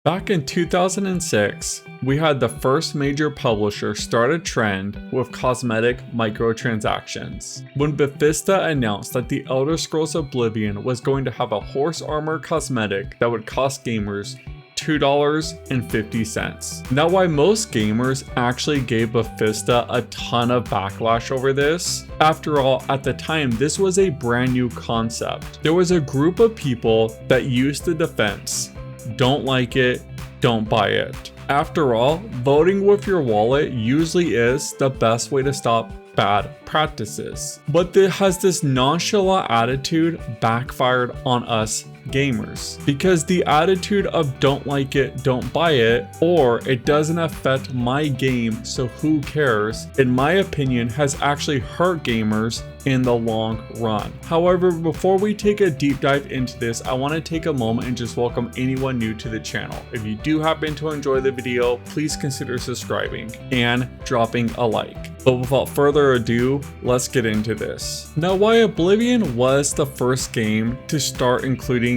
Back in 2006, we had the first major publisher start a trend with cosmetic microtransactions. When Bethesda announced that The Elder Scrolls Oblivion was going to have a horse armor cosmetic that would cost gamers $2.50. Now, while most gamers actually gave Bethesda a ton of backlash over this, after all, at the time, this was a brand new concept. There was a group of people that used the defense, don't like it, don't buy it. After all, voting with your wallet usually is the best way to stop bad practices. But it has this nonchalant attitude backfired on us gamers, because the attitude of don't like it, don't buy it, or it doesn't affect my game, so who cares, in my opinion, has actually hurt gamers in the long run. However, before we take a deep dive into this, I want to take a moment and just welcome anyone new to the channel. If you do happen to enjoy the video, please consider subscribing and dropping a like. But without further ado, let's get into this. Now, while Oblivion was the first game to start including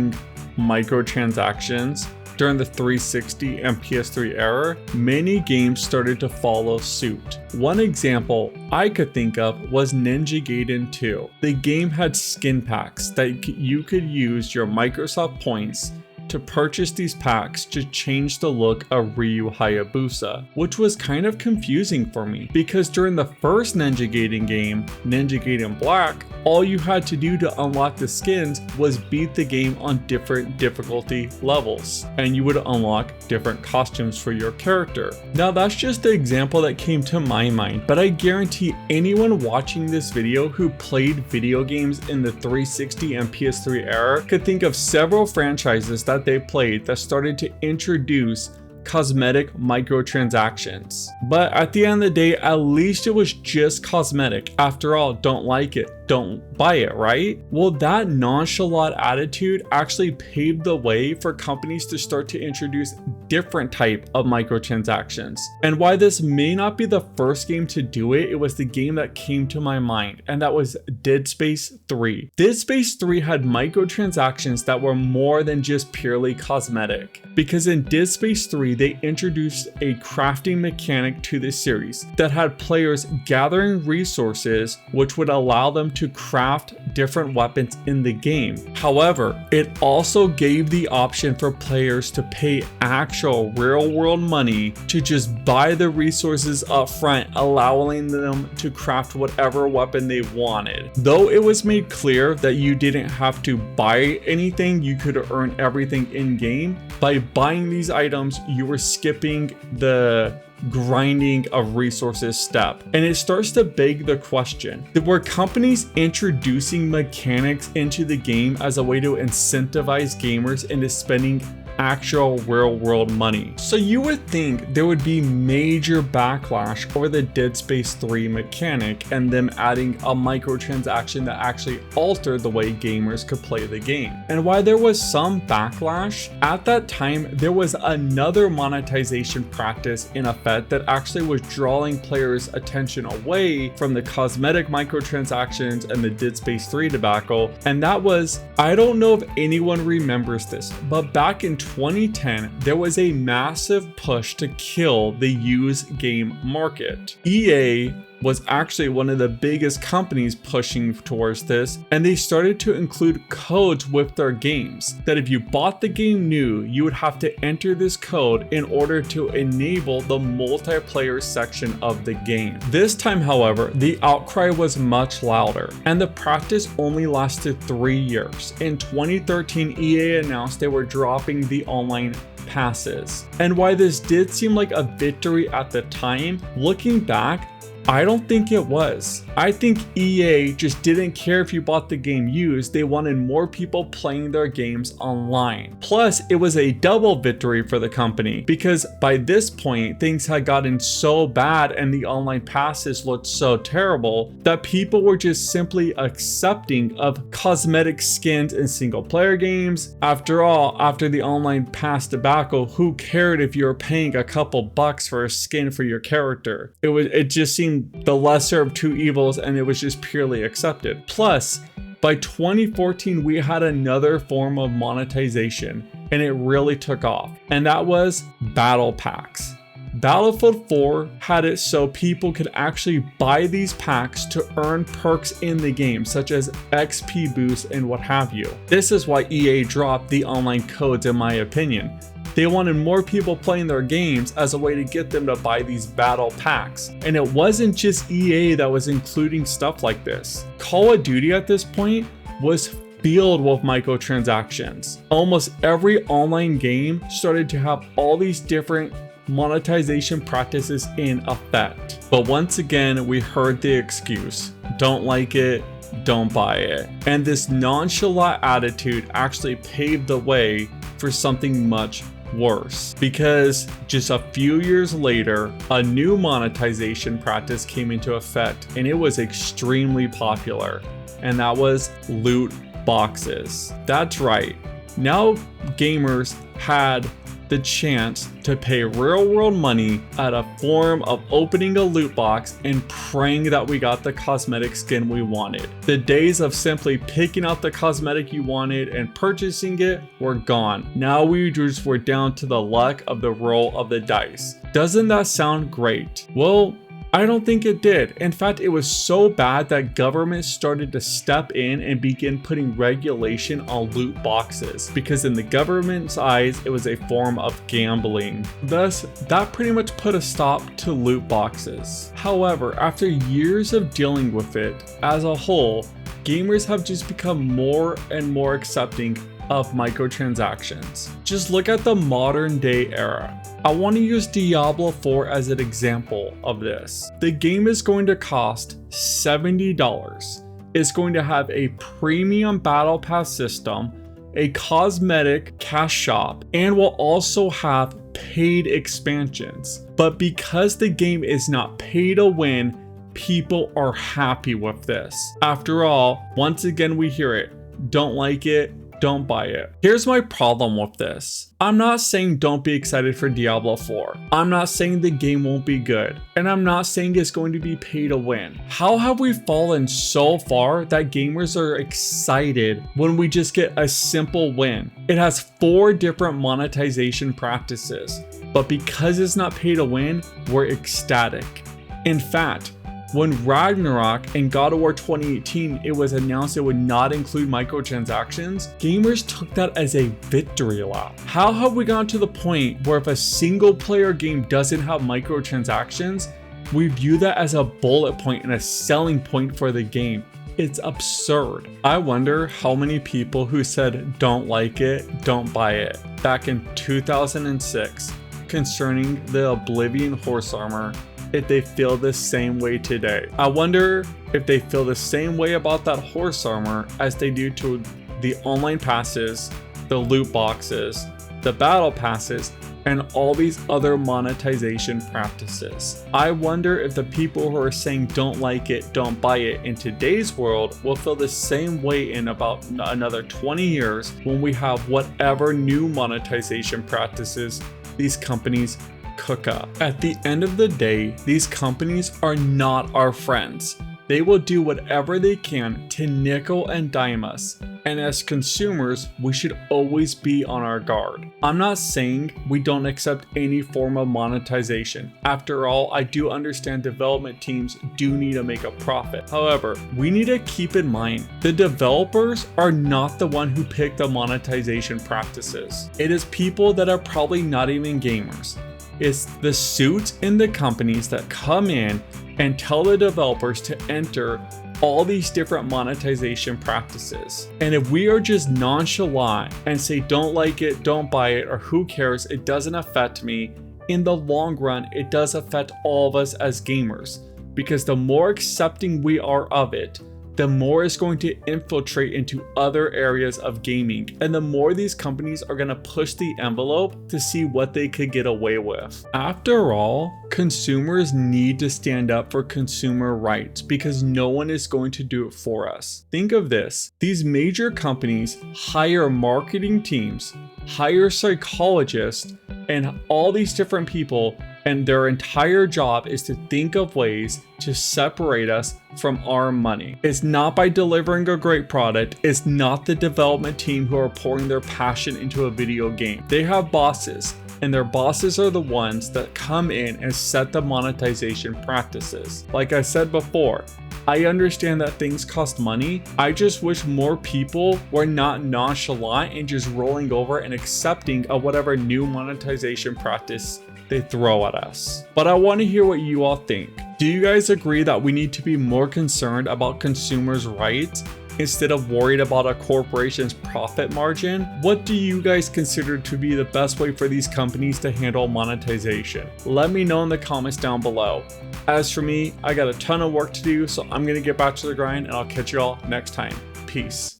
microtransactions during the 360 and PS3 era, many games started to follow suit. One example I could think of was Ninja Gaiden 2. The game had skin packs that you could use your Microsoft points to purchase these packs to change the look of Ryu Hayabusa, which was kind of confusing for me because during the first Ninja Gaiden game, Ninja Gaiden Black, all you had to do to unlock the skins was beat the game on different difficulty levels, and you would unlock different costumes for your character. Now, that's just the example that came to my mind, but I guarantee anyone watching this video who played video games in the 360 and PS3 era could think of several franchises that they played that started to introduce cosmetic microtransactions. But at the end of the day, at least it was just cosmetic. After all, don't like it, don't buy it, right? Well, that nonchalant attitude actually paved the way for companies to start to introduce different type of microtransactions. And why this may not be the first game to do it, it was the game that came to my mind, and that was Dead Space 3. Dead Space 3 had microtransactions that were more than just purely cosmetic, because in Dead Space 3 they introduced a crafting mechanic to the series that had players gathering resources which would allow them to craft different weapons in the game. However, it also gave the option for players to pay actual real-world money to just buy the resources up front, allowing them to craft whatever weapon they wanted. Though it was made clear that you didn't have to buy anything, you could earn everything in-game. By buying these items, you were skipping the grinding of resources step. And it starts to beg the question, were companies introducing mechanics into the game as a way to incentivize gamers into spending actual real world money? So you would think there would be major backlash over the Dead Space 3 mechanic and them adding a microtransaction that actually altered the way gamers could play the game. And while there was some backlash, at that time there was another monetization practice in effect that actually was drawing players' attention away from the cosmetic microtransactions and the Dead Space 3 debacle, and that was, I don't know if anyone remembers this, but back in 2010, there was a massive push to kill the used game market. EA was actually one of the biggest companies pushing towards this, and they started to include codes with their games that if you bought the game new, you would have to enter this code in order to enable the multiplayer section of the game. This time, however, the outcry was much louder, and the practice only lasted 3 years. In 2013, EA announced they were dropping the online passes. And while this did seem like a victory at the time, looking back, I don't think it was. I think EA just didn't care if you bought the game used, they wanted more people playing their games online. Plus, it was a double victory for the company because by this point, things had gotten so bad and the online passes looked so terrible that people were just simply accepting of cosmetic skins in single player games. After all, after the online pass debacle, who cared if you were paying a couple bucks for a skin for your character? It just seemed the lesser of two evils, and it was just purely accepted. Plus, by 2014, we had another form of monetization, and it really took off, and that was battle packs. Battlefield 4 had it so people could actually buy these packs to earn perks in the game, such as XP boosts and what have you. This is why EA dropped the online codes, in my opinion. They wanted more people playing their games as a way to get them to buy these battle packs. And it wasn't just EA that was including stuff like this. Call of Duty at this point was filled with microtransactions. Almost every online game started to have all these different monetization practices in effect. But once again, we heard the excuse, don't like it, don't buy it. And this nonchalant attitude actually paved the way for something much worse, because just a few years later, a new monetization practice came into effect, and it was extremely popular, and that was loot boxes. That's right. Now gamers had the chance to pay real world money at a form of opening a loot box and praying that we got the cosmetic skin we wanted. The days of simply picking out the cosmetic you wanted and purchasing it were gone. Now we just were down to the luck of the roll of the dice. Doesn't that sound great? Well, I don't think it did. In fact, it was so bad that government started to step in and begin putting regulation on loot boxes, because in the government's eyes, it was a form of gambling. Thus, that pretty much put a stop to loot boxes. However, after years of dealing with it as a whole, gamers have just become more and more accepting of microtransactions. Just look at the modern day era. I want to use Diablo 4 as an example of this. The game is going to cost $70. It's going to have a premium battle pass system, a cosmetic cash shop, and will also have paid expansions. But because the game is not pay to win, people are happy with this. After all, once again we hear it, don't like it, don't buy it. Here's my problem with this. I'm not saying don't be excited for Diablo 4. I'm not saying the game won't be good. And I'm not saying it's going to be pay to win. How have we fallen so far that gamers are excited when we just get a simple win? It has 4 different monetization practices, but because it's not pay to win, we're ecstatic. In fact, when Ragnarok and God of War 2018, it was announced it would not include microtransactions, gamers took that as a victory lap. How have we gotten to the point where if a single player game doesn't have microtransactions, we view that as a bullet point and a selling point for the game? It's absurd. I wonder how many people who said don't like it, don't buy it, back in 2006 concerning the Oblivion horse armor, if they feel the same way today. I wonder if they feel the same way about that horse armor as they do to the online passes, the loot boxes, the battle passes, and all these other monetization practices. I wonder if the people who are saying don't like it, don't buy it in today's world will feel the same way in about another 20 years when we have whatever new monetization practices these companies cook up. At the end of the day, these companies are not our friends. They will do whatever they can to nickel and dime us. And as consumers, we should always be on our guard. I'm not saying we don't accept any form of monetization. After all, I do understand development teams do need to make a profit. However, we need to keep in mind the developers are not the one who picked the monetization practices. It is people that are probably not even gamers. It's the suits in the companies that come in and tell the developers to enter all these different monetization practices. And if we are just nonchalant and say don't like it, don't buy it, or who cares, it doesn't affect me, in the long run, it does affect all of us as gamers. Because the more accepting we are of it, the more it's going to infiltrate into other areas of gaming, and the more these companies are going to push the envelope to see what they could get away with. After all, consumers need to stand up for consumer rights because no one is going to do it for us. Think of this. These major companies hire marketing teams, hire psychologists, and all these different people, and their entire job is to think of ways to separate us from our money. It's not by delivering a great product, it's not the development team who are pouring their passion into a video game. They have bosses, and their bosses are the ones that come in and set the monetization practices. Like I said before, I understand that things cost money. I just wish more people were not nonchalant and just rolling over and accepting of whatever new monetization practice they throw at us. But I want to hear what you all think. Do you guys agree that we need to be more concerned about consumers' rights instead of worried about a corporation's profit margin? What do you guys consider to be the best way for these companies to handle monetization? Let me know in the comments down below. As for me, I got a ton of work to do, so I'm gonna get back to the grind and I'll catch you all next time. Peace.